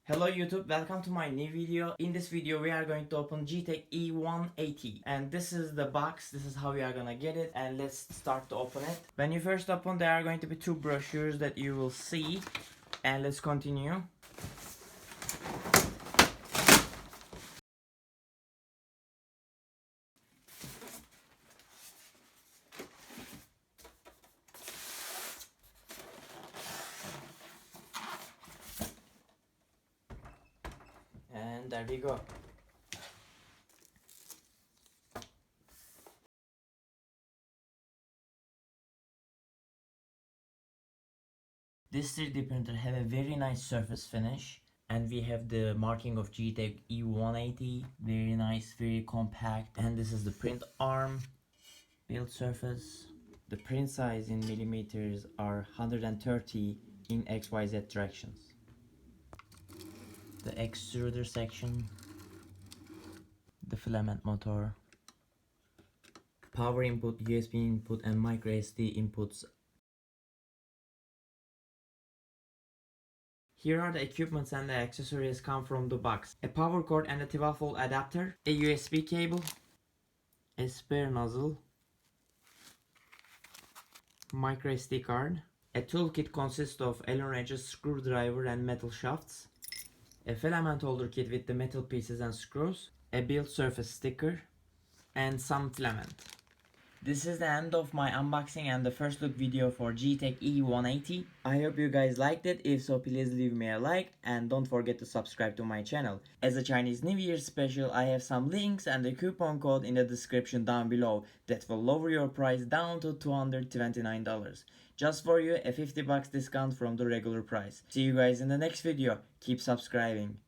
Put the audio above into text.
Hello YouTube, welcome to my new video. In this video we are going to open Geeetech E180 and this is the box, this is how we are gonna get it, and let's start to open it. When you first open, there are going to be two brochures that you will see, and let's continue. And there we go. This 3D printer have a very nice surface finish, and we have the marking of Geeetech E180, very nice, very compact, and this is the print arm, build surface. The print size in millimeters are 130 in XYZ directions. The extruder section, the filament motor, power input, USB input, and micro SD inputs. Here are the equipments and the accessories come from the box. A power cord and a 12-volt adapter, a USB cable, a spare nozzle, micro SD card. A toolkit consists of Allen wrenches, screwdriver, and metal shafts. A filament holder kit with the metal pieces and screws, a build surface sticker, and some filament. This is the end of my unboxing and the first look video for Geeetech E180. I hope you guys liked it. If so, please leave me a like and don't forget to subscribe to my channel. As a Chinese New Year special, I have some links and a coupon code in the description down below that will lower your price down to $229. Just for you, a $50 discount from the regular price. See you guys in the next video. Keep subscribing.